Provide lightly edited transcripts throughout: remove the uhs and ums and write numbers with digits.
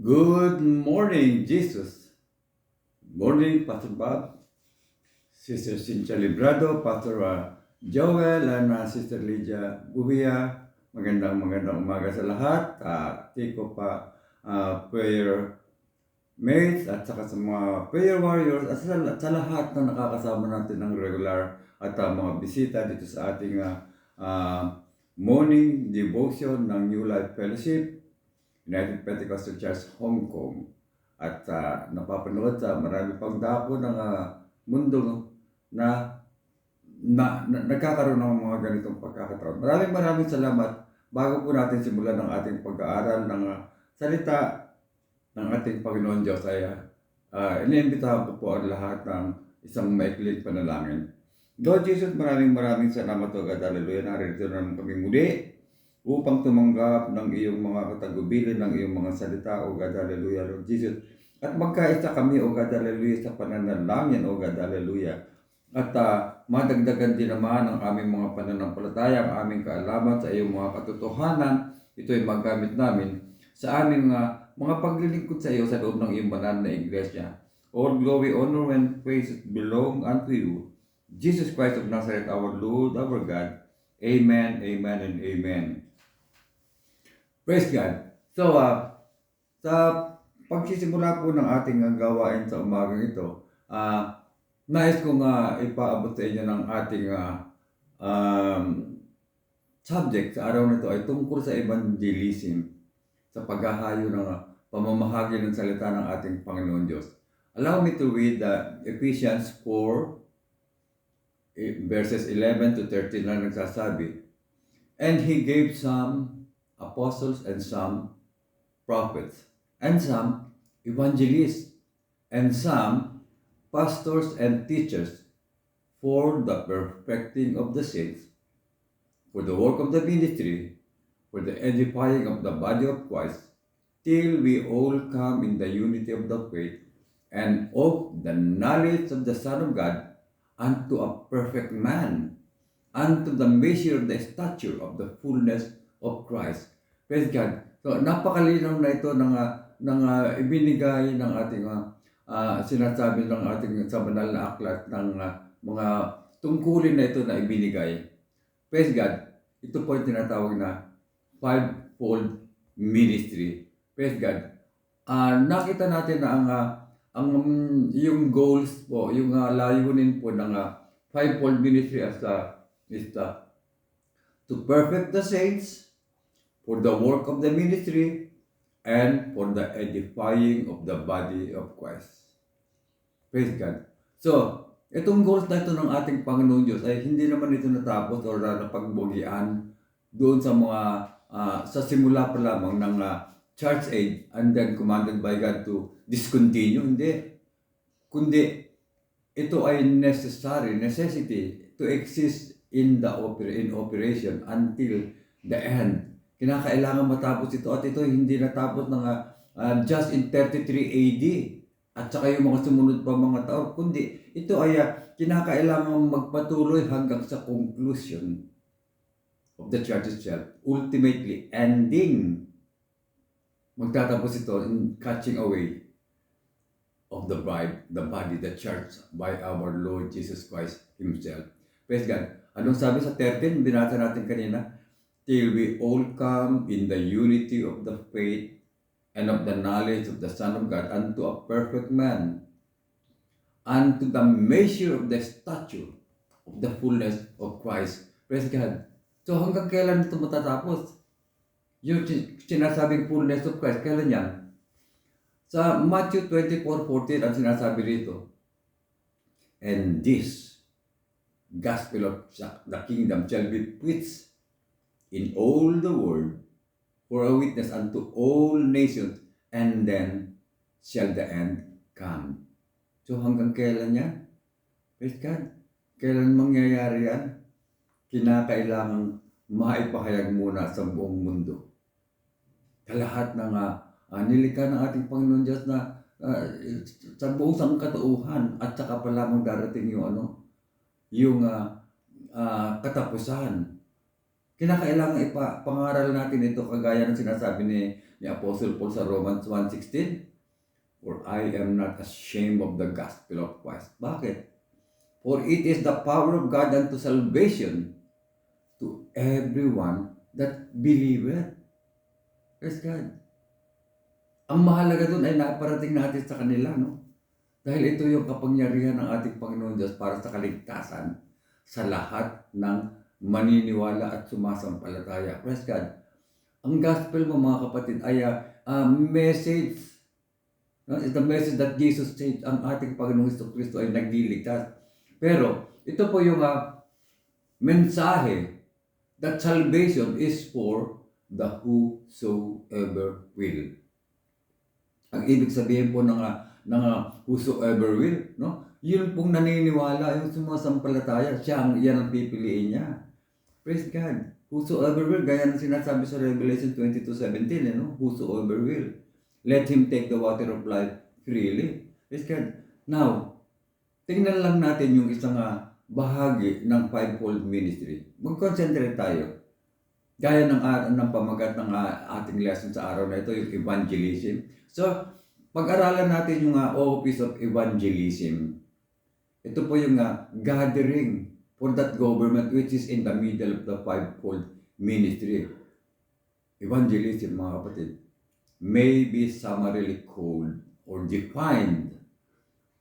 Good morning, Jesus. Good morning, Pastor Bob, Sister Cynthia Librado, Pastor Joel, and Sister Lydia Buhia. Magandang umaga sa lahat. Tiko pa prayer mates at saka sa mga prayer warriors at sa lahat na nakakasama natin ng regular at mga bisita dito sa ating morning devotion ng New Life Fellowship, United Pentecostal Church, Hong Kong. At napapanood sa marami pang dako ng mundo na nagkakaroon ng mga ganitong pagkakataon. Maraming salamat. Bago po natin simulan ng ating pag-aaral ng salita ng ating Panginoon Diyos ay iniimbitahan ko po ang lahat ng isang maikling panalangin. Lord Jesus, maraming salamat o God. Hallelujah. Narito naman kami muli upang tumanggap ng iyong mga katagubilin, ng iyong mga salita, O God, hallelujah, Lord Jesus. At magkaisa kami, O God, hallelujah, sa pananalangin, O God, hallelujah. At madagdagan din naman ang aming mga pananampalataya, ang aming kaalaman sa iyong mga katotohanan. Ito ay magamit namin sa aming mga paglilingkod sa iyo sa loob ng iyong banal na iglesia. All glory, honor, and praise belong unto you, Jesus Christ of Nazareth, our Lord, our God. Amen, amen, and amen. Praise God. So, sa pagsisimula po ng ating gawain sa umagang ito, nais kong ipaabot sa inyo ng ating subject sa araw na ito ay tungkol sa evangelism, sa paghahayo ng pamamahagi ng salita ng ating Panginoon Diyos. Allow me to read Ephesians 4, verses 11 to 13 na nagsasabi, "And He gave some apostles and some prophets, and some evangelists, and some pastors and teachers for the perfecting of the saints, for the work of the ministry, for the edifying of the body of Christ, till we all come in the unity of the faith and of the knowledge of the Son of God, unto a perfect man, unto the measure of the stature of the fullness of Christ." Praise God. So, napakalinaw na ito ng ibinigay ng ating sinasabi ng ating sa banal na aklat ng mga tungkulin na ito na ibinigay. Praise God. Ito po yung tinatawag na fivefold ministry. Praise God. Nakita natin na yung goals po, yung layunin po ng fivefold ministry is to perfect the saints, for the work of the ministry, and for the edifying of the body of Christ. Praise God. So, itong goals na ito ng ating Panginoon Diyos ay hindi naman ito natapos o napagbugian doon sa mga sa simula pa lamang ng church age and then commanded by God to discontinue. Hindi. Kundi ito ay necessity to exist in operation until the end. Kinakailangan matapos ito at ito hindi natapos ng just in 33 AD at saka yung mga sumunod pa mga taon, kundi ito ay kinakailangan magpatuloy hanggang sa conclusion of the church itself, ultimately ending. Magtatapos ito in catching away of the bride, the body, the church, by our Lord Jesus Christ Himself. Praise God. Anong sabi sa 13? Binasa natin kanina. Till we all come in the unity of the faith and of the knowledge of the Son of God, unto a perfect man, unto the measure of the stature of the fullness of Christ. Praise God. So hanggang kailan ito matatapos? Yung sinasabing fullness of Christ, kailan yan? Sa Matthew 24:14 ang sinasabi rito, "And this gospel of the kingdom shall be preached in all the world for a witness unto all nations, and then shall the end come." So hanggang kailan yan? Praise God. Kailan mangyayari yan? Kinakailangang maipahayag muna sa buong mundo. Lahat ng nilikha ng ating Panginoon Diyos na sa buong sangkatauhan at saka pa lamang darating yung katapusan. Kinakailangan ipangaral natin ito kagaya ng sinasabi ni Apostle Paul sa Romans 1:16. For I am not ashamed of the gospel of Christ. Bakit? For it is the power of God unto salvation to everyone that believeth. Praise God. Ang mahalaga dun ay naparating natin sa kanila, no? Dahil ito yung kapangyarihan ng ating Panginoon Diyos para sa kaligtasan sa lahat ng maniniwala at sumasampalataya. Praise God. Ang gospel mo mga kapatid ay message. No? It's the message that Jesus said, ang ating Panginoong Kristo ay nagliligtas. Pero ito po yung mensahe that salvation is for the whosoever will. Ang ibig sabihin po ng whosoever will, no? Yun pong naniniwala, yung sumasampalataya, yan ang pipiliin niya. Praise God. Whosoever will, gaya ng sinasabi sa Revelation 22:17, no? Whosoever will. Let him take the water of life freely. Praise God. Now, tingnan lang natin yung isang bahagi ng fivefold ministry. Mag-concentrate tayo. Gaya ng pamagat ng ating lesson sa araw na ito, yung evangelism. So, pag-aralan natin yung office of evangelism. Ito po yung gathering for that government which is in the middle of the fivefold ministry. Evangelism, mga kapatid, may be summarily called or defined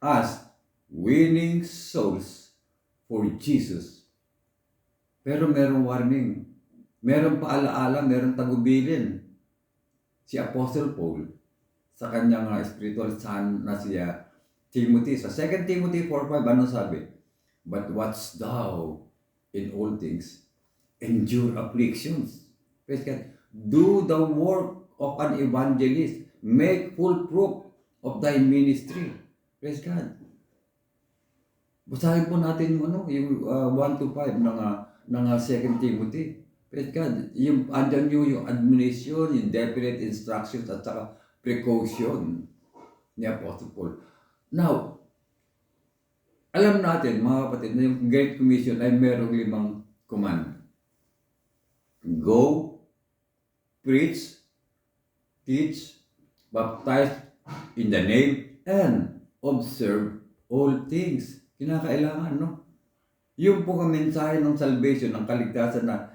as winning souls for Jesus. Pero merong warning, merong paalaala, merong tagubilin. Si Apostle Paul sa kanyang spiritual son na siya Timothy, sa 2 Timothy 4:5, ano sabi? But watch thou in all things, endure afflictions. Praise God. Do the work of an evangelist, make full proof of thy ministry. Praise God. Basahin po natin yung 1-5 ng 2 Timothy. Praise God. Yung andyan yung admonition, yung definite instructions at saka precaution ni Apostle Paul. Now, alam natin mga kapatid na yung Great Commission ay merong 5 command. Go, preach, teach, baptize in the name, and observe all things. Kinakailangan, no? Yung po ang mensahe ng salvation, ng kaligtasan na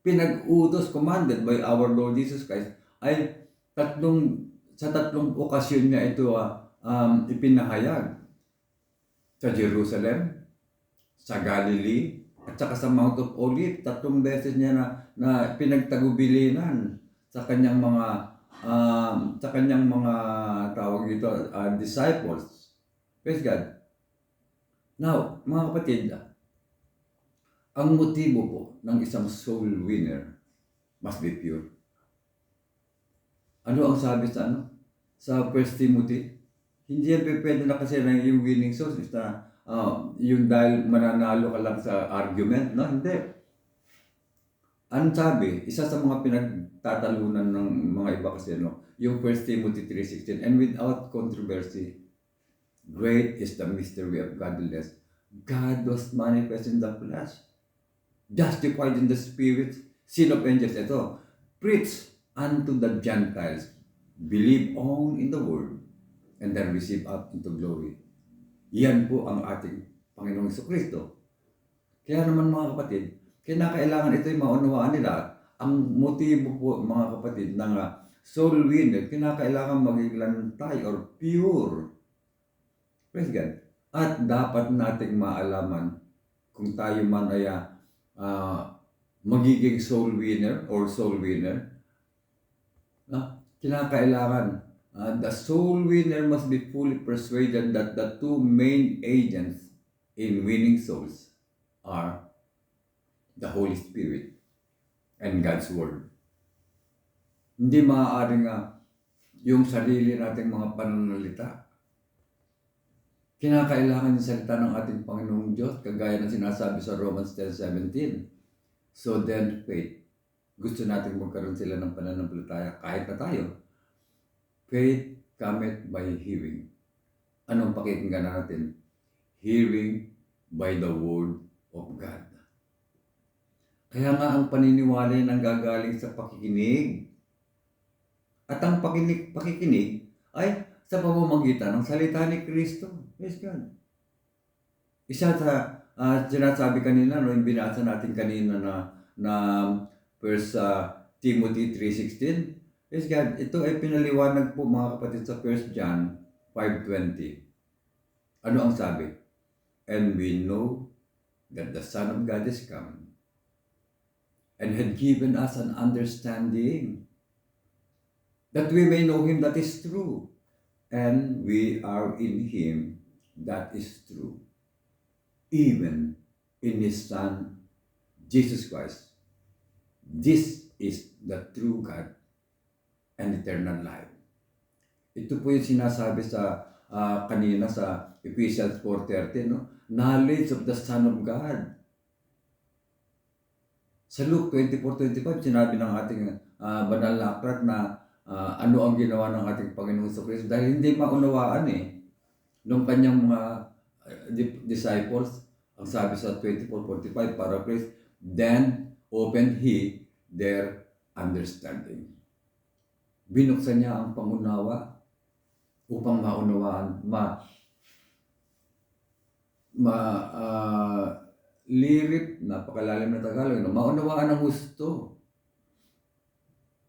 pinag-utos, commanded by our Lord Jesus Christ, ay sa tatlong okasyon niya ito ipinahayag. Sa Jerusalem, sa Galilee, at saka sa Mount of Olives. 3 beses niya na pinagtagubilinan sa kanyang mga tawag dito, disciples. Praise God. Now, mga kapatid, ang motibo po ng isang soul winner must be pure. Ano ang sabi sa 1 Timothy? Hindi yan pwede na kasi na yung winning souls na yung dahil mananalo ka lang sa argument, no? Hindi. Ang sabi, isa sa mga pinagtatalunan ng mga iba kasi, no? Yung 1 Timothy 3:16, and without controversy, great is the mystery of godliness. God was manifest in the flesh, justified in the spirit, sin of angels. Ito, preach unto the Gentiles, believe on in the word, and then receive up into glory. Yan po ang ating Panginoong Jesucristo. Kaya naman mga kapatid, kinakailangan ito'y maunawaan nila. Ang motibo po mga kapatid ng soul winner, kinakailangan maging lantay or pure. Praise God. At dapat nating maalaman kung tayo man ay magiging soul winner or soul winner. Kinakailangan the soul winner must be fully persuaded that the 2 main agents in winning souls are the Holy Spirit and God's Word. Hindi maaaring yung sarili nating mga pananalita. Kinakailangan yung salita ng ating Panginoong Diyos, kagaya ng sinasabi sa Romans 10:17. So then faith. Gusto natin magkaroon sila ng pananampalataya kahit na tayo. Faith cometh by hearing. Anong pakikinggan natin? Hearing by the word of God. Kaya nga ang paniniwala ay nanggagaling sa pakikinig. At ang pakikinig ay sa pamamagitan ng salita ni Kristo. Praise God. Isa sa sinasabi kanina, no, yung binasa natin kanina na First Timothy 3:16. Praise God. Ito ay pinaliwanag po mga kapatid sa 1 John 5:20. Ano ang sabi? And we know that the Son of God is come and had given us an understanding that we may know Him that is true, and we are in Him that is true, even in His Son, Jesus Christ. This is the true God and eternal life. Ito po yung sinasabi sa kanina sa Ephesians 4:13, no? Knowledge of the Son of God. Sa Luke 24:25, sinabi ng ating banal na aklat na ano ang ginawa ng ating Panginoong Kristo dahil hindi maunawaan nung kanyang mga disciples. Ang sabi sa 24:45 para Christ, then opened He their understanding. Binuksan niya ang pangunawa upang maunawaan, lirip, napakalalim na Tagalog, no? Maunawaan ang gusto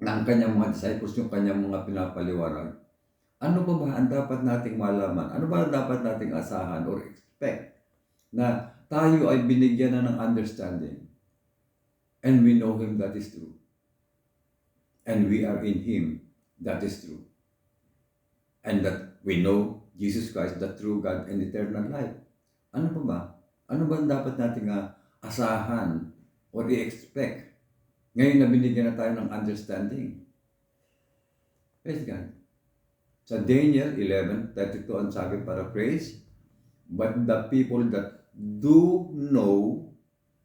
ng kanyang mga disciples, yung kanyang mga pinapaliwanag. Ano pa ba ang dapat nating malaman? Ano ba ang dapat nating asahan or expect na tayo ay binigyan na ng understanding and we know Him that is true and we are in Him that is true and that we know Jesus Christ, the true God and eternal life. Ano pa ba? Ano ba ang dapat nating asahan or i-expect ngayon na binigyan na tayo ng understanding? Praise God. Sa Daniel 11:32 ang sabi para praise, but the people that do know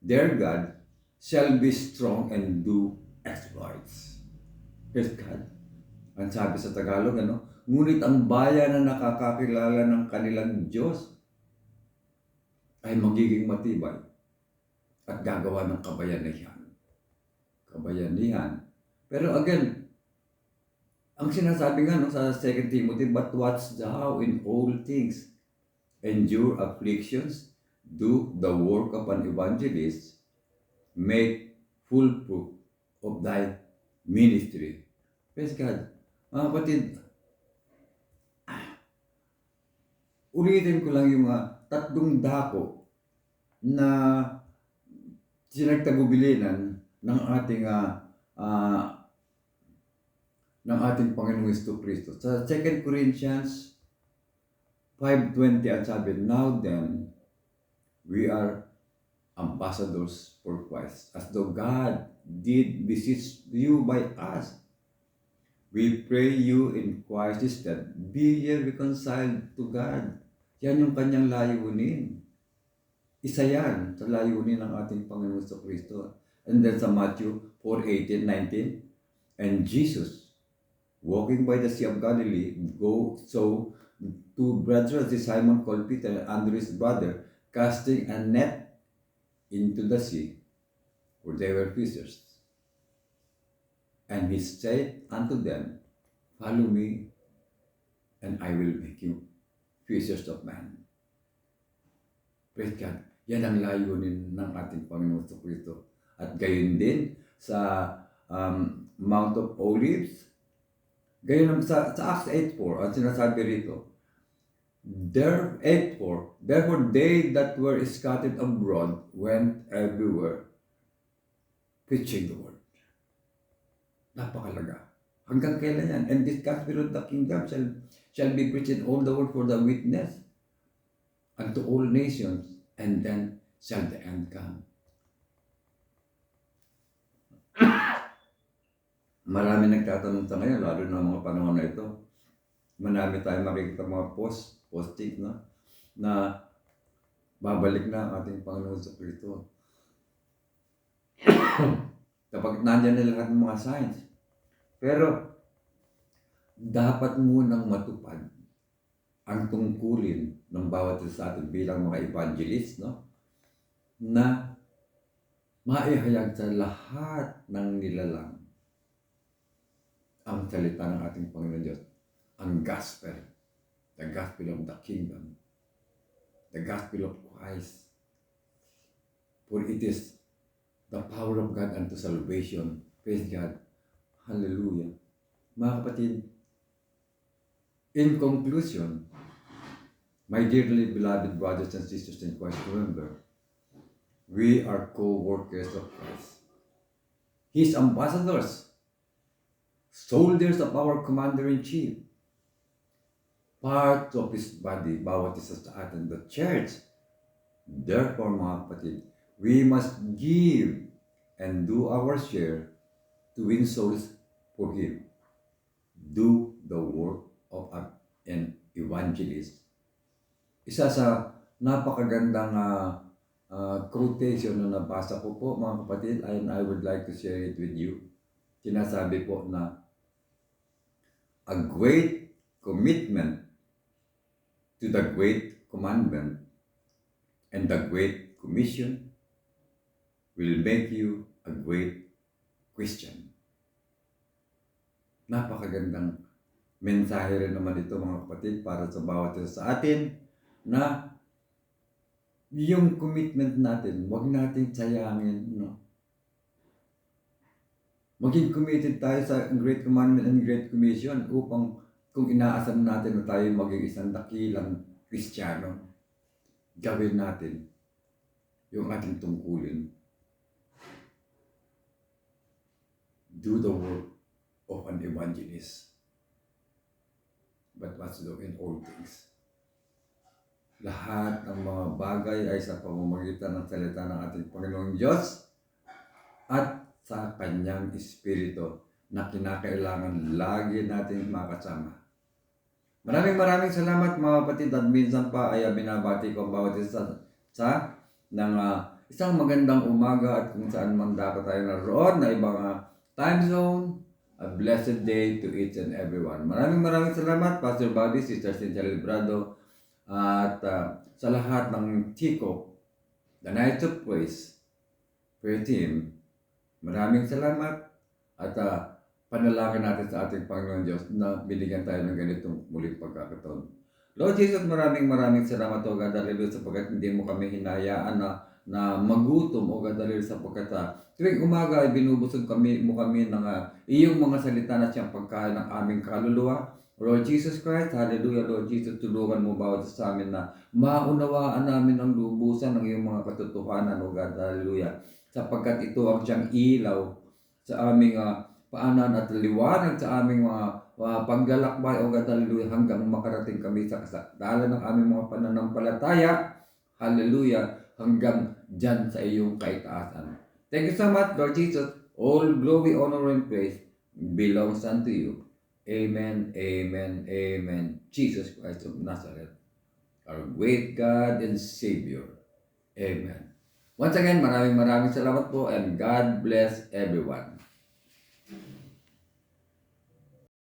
their God shall be strong and do exploits. Praise God. Ang sabi sa Tagalog, ngunit ang bayan na nakakakilala ng kanilang Diyos ay magiging matibay at gagawa ng kabayanihan. Pero again, ang sinasabi nga sa 2 Timothy, but watch thou in all things, endure afflictions, do the work of an evangelist, make full proof of thy ministry. Praise God. Mga kapatid, ulitin ko lang yung tatlong dako na sinagtagubilinan ng ating Panginoong Kristo. Sa 2 Corinthians 5:20 ang sabi, now then, we are ambassadors for Christ, as though God did beseech you by us. We pray you in Christ's stead, be ye reconciled to God. Yan yung kanyang layunin. Isa yan sa layunin ng ating Panginoon Kristo. And then sa Matthew 4:18-19, and Jesus, walking by the Sea of Galilee, so two brothers, Simon called Peter and Andrew his brother, casting a net into the sea, for they were fishers. And he said unto them, follow me, and I will make you fishers of men. Praise God. Yan ang layunin ng ating Panginoon Kristo. At gayon din sa Mount of Olives, gayon sa Acts 8:4, at sinasabi rito, therefore they that were scattered abroad went everywhere preaching the word. Napakalaga. Hanggang kailan yan? And this gospel of the kingdom shall be preached in all the world for the witness unto all nations, and then shall the end come. Marami nagtatanong sa ngayon, lalo na mga panahon na ito. Marami tayong makikita mga posting na babalik na ang ating Panginoon sa Kristo. Kapag nandyan na lahat ng mga signs. Pero, dapat munang matupad ang tungkulin ng bawat isa sa atin bilang mga evangelist, na maihayag sa lahat ng nilalang ang salita ng ating Panginoon Diyos, ang gospel, the gospel of the kingdom, the gospel of Christ. For it is the power of God unto salvation. Praise God. Hallelujah. Mga kapatid, in conclusion, my dearly beloved brothers and sisters in Christ, remember, we are co-workers of Christ. His ambassadors, soldiers of our Commander-in-Chief, part of His body, bawat isa sa atin, the church. Therefore, mga kapatid, we must give and do our share to win souls for Him. Do the work of an evangelist. Isa sa napakagandang quotation na nabasa ko po, mga kapatid, and I would like to share it with you. Sinasabi po na a great commitment to the great commandment and the great commission will make you a great Christian. Napakagandang mensahe rin naman ito, mga kapatid, para sa bawat isa sa atin, na yung commitment natin, huwag natin sayangin, no? Maging committed tayo sa Great Commandment and Great Commission upang kung inaasam natin na tayo maging isang dakilang Kristiyano, gawin natin yung ating tungkulin. Do the work of an evangelist, but must do in all things. Lahat ng mga bagay ay sa pamamagitan ng salita ng ating Panginoong Diyos at sa Kanyang Espiritu na kinakailangan lagi natin makasama. Maraming salamat, mga kapatid, at minsan pa ay binabati ko ang bawat isa sa isang magandang umaga at kung saan man dapat tayo naroon na ibang time zone. A blessed day to each and everyone. Maraming salamat, Pastor Bobby, Sister Cynthia Librado, at sa lahat ng Tico, the Night of Praise, prayer team. Maraming salamat at panalangin natin sa ating Panginoon Diyos na binigyan tayo ng ganitong muling pagkakataon. Lord Jesus, maraming salamat, O God, hallelujah, sapagkat hindi mo kami hinayaan na magutom, O God, hallelujah, sapagkat tuwing umaga ay binubusog mo kami ng iyong mga salita na siyang pagkain ng aming kaluluwa. Lord Jesus Christ, hallelujah, Lord Jesus, tulungan mo bawat sa amin na maunawaan namin ang lubusan ng iyong mga katotohanan, O God, hallelujah, sapagkat ito ang siyang ilaw sa aming paanan at liwanag sa aming mga paglalakbay, O God, hallelujah, hanggang makarating kami sa kasadalan ng aming mga pananampalataya, hallelujah, hanggang dyan sa iyong kaitaasan. Thank you so much, Lord Jesus. All glory, honor, and praise belongs unto you. Amen, amen, amen. Jesus Christ of Nazareth, our great God and Savior. Amen. Once again, maraming salamat po, and God bless everyone.